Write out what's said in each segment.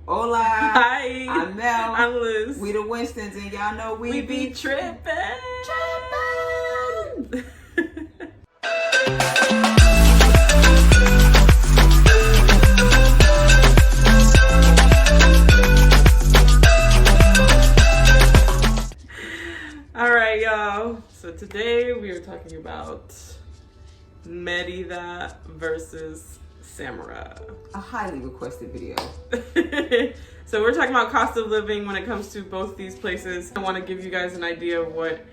Hola. Hi. I'm Mel. I'm Liz. We the Winstons, and y'all know we be tripping. All right, y'all. So today we are talking about Merida versus Samara. A highly requested video. So we're talking about cost of living when it comes to both these places. I want to give you guys an idea of what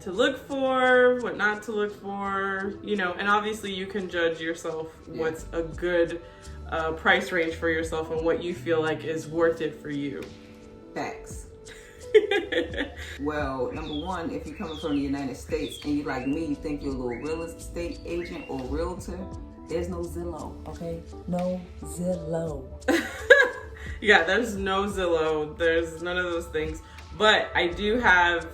to look for, what not to look for, you know, and obviously you can judge yourself what's a good price range for yourself and what you feel like is worth it for you. Facts. Well, number one, if you're coming from the United States and you like me, you think you're a little real estate agent or realtor, there's no Zillow, okay? No Zillow. Yeah, there's no Zillow. There's none of those things. But I do have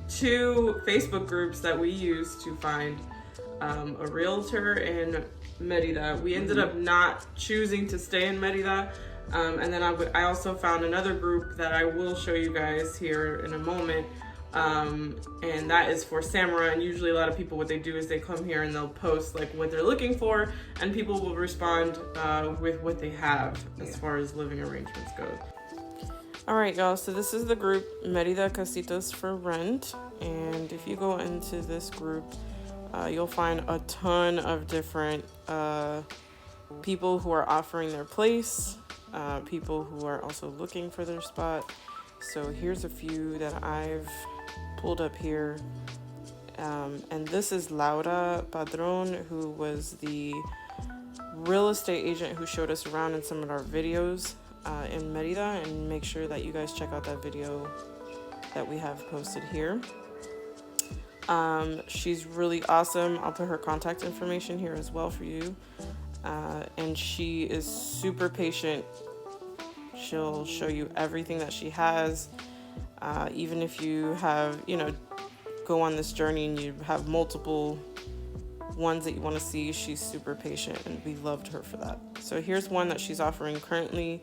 2 Facebook groups that we use to find a realtor in Merida. We ended up not choosing to stay in Merida. And then I also found another group that I will show you guys here in a moment. And that is for Samara. And usually a lot of people, what they do is they come here and they'll post like what they're looking for, and people will respond with what they have as far as living arrangements go. All right, y'all. So this is the group Merida Casitas for Rent. And if you go into this group, you'll find a ton of different people who are offering their place, people who are also looking for their spot. So here's a few that I've pulled up here. And this is Laura Padron, who was the real estate agent who showed us around in some of our videos in Merida. And make sure that you guys check out that video that we have posted here. She's really awesome. I'll put her contact information here as well for you. And she is super patient. She'll show you everything that she has. Even if you have, go on this journey and you have multiple ones that you want to see, she's super patient, and we loved her for that. So here's one that she's offering currently.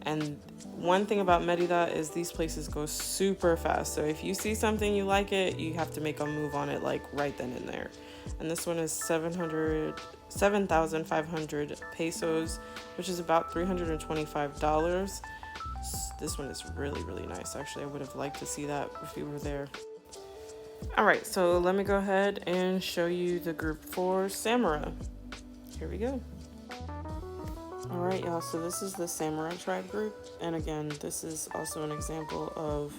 And one thing about Merida is these places go super fast. So if you see something you like it, you have to make a move on it like right then and there. And this one is 7,500 pesos, which is about $325. This one is really, really nice. Actually, I would have liked to see that if we were there. All right, so let me go ahead and show you the group for Samara. Here we go. All right, y'all, so this is the Samara tribe group. And again, this is also an example of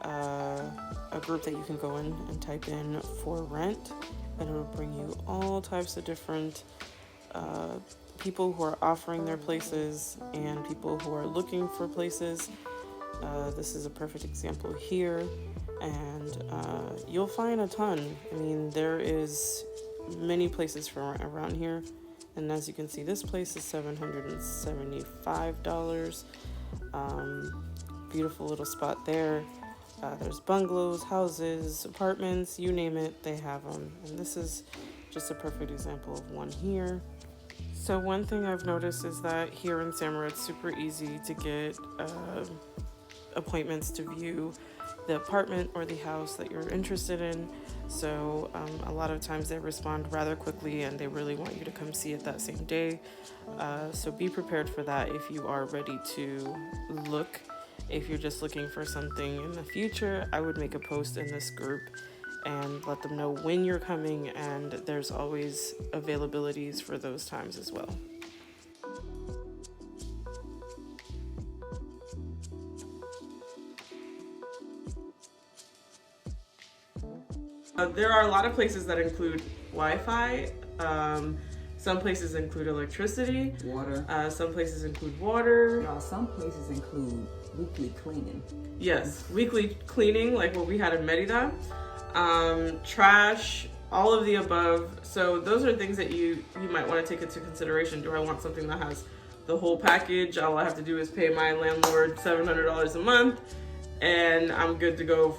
a group that you can go in and type in for rent. And it will bring you all types of different people who are offering their places and people who are looking for places. This is a perfect example here. And you'll find a ton. I mean, there is many places for around here. And as you can see, this place is $775. Beautiful little spot there. There's bungalows, houses, apartments, you name it, they have them. And this is just a perfect example of one here. So one thing I've noticed is that here in Samara, it's super easy to get appointments to view the apartment or the house that you're interested in. So a lot of times they respond rather quickly and they really want you to come see it that same day. So be prepared for that if you are ready to look. If you're just looking for something in the future, I would make a post in this group and let them know when you're coming, and there's always availabilities for those times as well. There are a lot of places that include Wi-Fi. Some places include electricity. Water. Some places include water. Y'all, some places include weekly cleaning. Yes, weekly cleaning, like what we had in Merida. Trash, all of the above. So those are things that you might want to take into consideration. Do I want something that has the whole package? All I have to do is pay my landlord $700 a month and I'm good to go,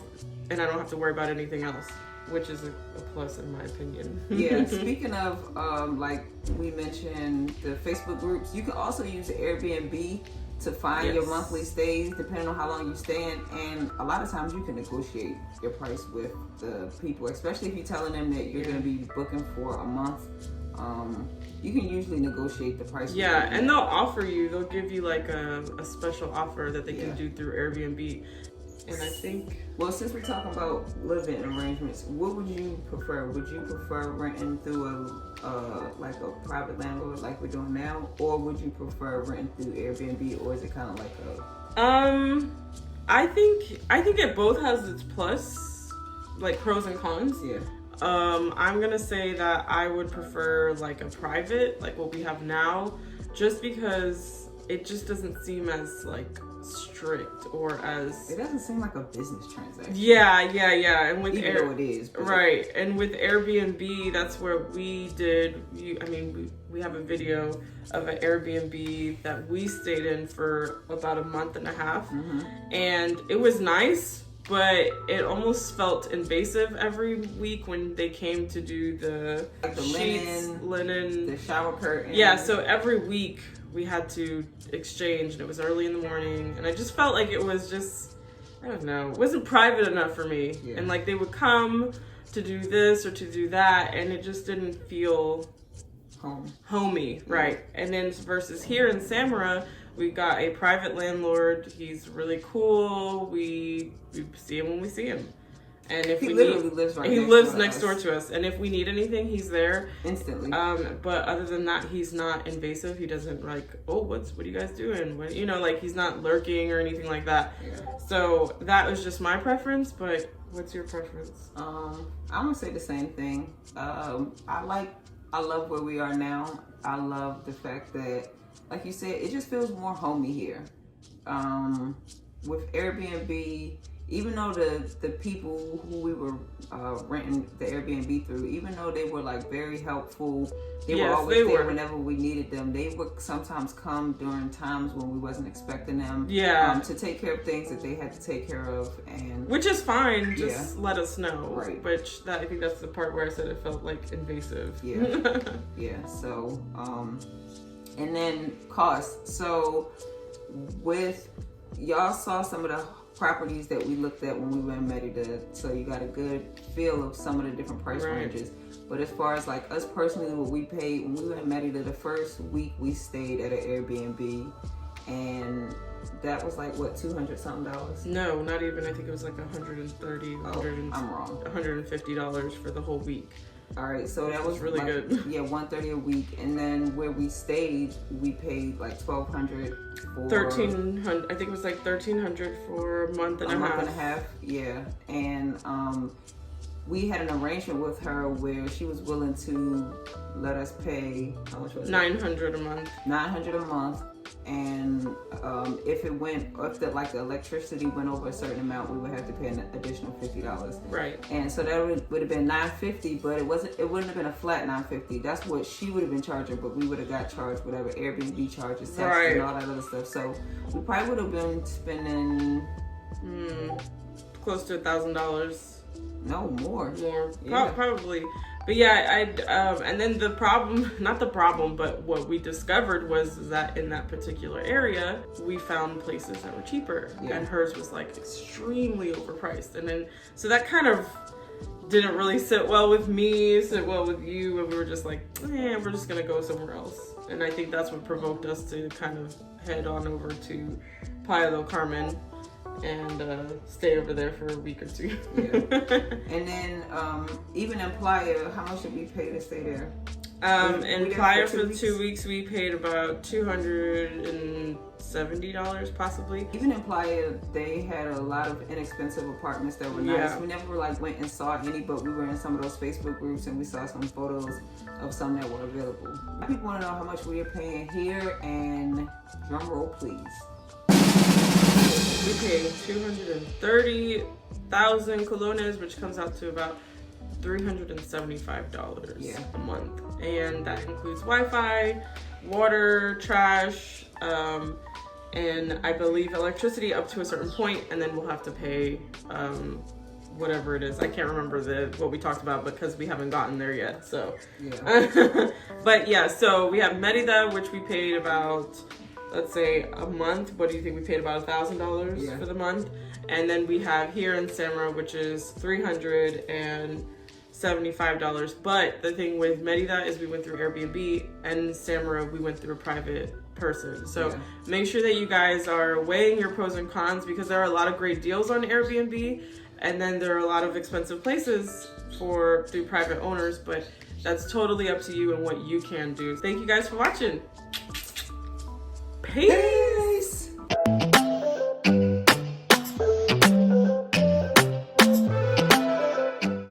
and I don't have to worry about anything else. which is a plus in my opinion. Yeah, speaking of, like we mentioned, the Facebook groups, you can also use Airbnb to find your monthly stays depending on how long you're staying, and a lot of times you can negotiate your price with the people, especially if you're telling them that you're going to be booking for a month. You can usually negotiate the price. Yeah, and they'll give you like a special offer that they can do through Airbnb. And I think, well, since we're talking about living arrangements, what would you prefer? Would you prefer renting through like a private landlord like we're doing now, or would you prefer renting through Airbnb, or is it kind of like I think it both has its plus, like pros and cons. Yeah. I'm gonna say that I would prefer like a private, like what we have now, just because it just doesn't seem as like strict or as, it doesn't seem like a business transaction. Yeah, and with even though it is, right, and with Airbnb, that's where we did. We have a video of an Airbnb that we stayed in for about a month and a half, and it was nice, but it almost felt invasive every week when they came to do the sheets, linen, the shower curtain. Yeah, so every week we had to exchange, and it was early in the morning, and I just felt like it was just, I don't know, it wasn't private enough for me. Yeah. And like they would come to do this or to do that, and it just didn't feel homey, right? And then versus here in Samara, we got a private landlord. He's really cool. We see him when we see him. And if he we literally lives right he next lives door next door to us. And if we need anything, he's there instantly. But other than that, he's not invasive. He doesn't like, oh, what are you guys doing? What, like he's not lurking or anything like that. Yeah. So that was just my preference. But what's your preference? I'm gonna say the same thing. I love where we are now. I love the fact that, like you said, it just feels more homey here. With Airbnb, even though the people who we were renting the Airbnb through, even though they were like very helpful, they were always there whenever we needed them. They would sometimes come during times when we wasn't expecting them. Yeah. To take care of things that they had to take care of, and which is fine. Just let us know. Right. Which I think that's the part where I said it felt like invasive. Yeah. Yeah. So, and then cost. So, with y'all saw some of the properties that we looked at when we were in Merida, so you got a good feel of some of the different price ranges. But as far as like us personally, what we paid when we were in Merida, the first week we stayed at an Airbnb, and that was like what, $200 something? No, not even. I think it was like $130, I'm wrong. $150 for the whole week. All right, so that was really good. Yeah, $130 a week, and then where we stayed, we paid like $1,200 for $1,300. I think it was like $1,300 for a month and a half. Yeah, and we had an arrangement with her where she was willing to let us pay, how much was it? $900 a month. $900 a month. And if the electricity went over a certain amount, we would have to pay an additional $50. Right. And so that would have been $950, but it wouldn't have been a flat $950. That's what she would have been charging, but we would have got charged whatever Airbnb charges, taxes, and all that other stuff. So we probably would have been spending close to $1,000. No, more. Yeah. Probably. But yeah, and then not the problem, but what we discovered was that in that particular area, we found places that were cheaper, and hers was like extremely overpriced. And then, so that kind of didn't really sit well with me, sit well with you, and we were just like, we're just gonna go somewhere else. And I think that's what provoked us to kind of head on over to Playa del Carmen and stay over there for a week or two. And then even in Playa, how much did we pay to stay there? In Playa for 2 weeks, we paid about $270 possibly. Even in Playa, they had a lot of inexpensive apartments that were nice. We never went and saw any, but we were in some of those Facebook groups and we saw some photos of some that were available. People want to know how much we are paying here, and drum roll please. We paid 230,000 colones, which comes out to about $375 a month. And that includes Wi-Fi, water, trash, and I believe electricity up to a certain point, and then we'll have to pay whatever it is. I can't remember what we talked about because we haven't gotten there yet. So, yeah. but yeah, so we have Merida, which we paid about, let's say, a month. What do you think? We paid about $1,000 for the month. And then we have here in Samara, which is $375. But the thing with Merida is we went through Airbnb, and Samara we went through a private person. So make sure that you guys are weighing your pros and cons, because there are a lot of great deals on Airbnb, and then there are a lot of expensive places through private owners, but that's totally up to you and what you can do. Thank you guys for watching. Peace.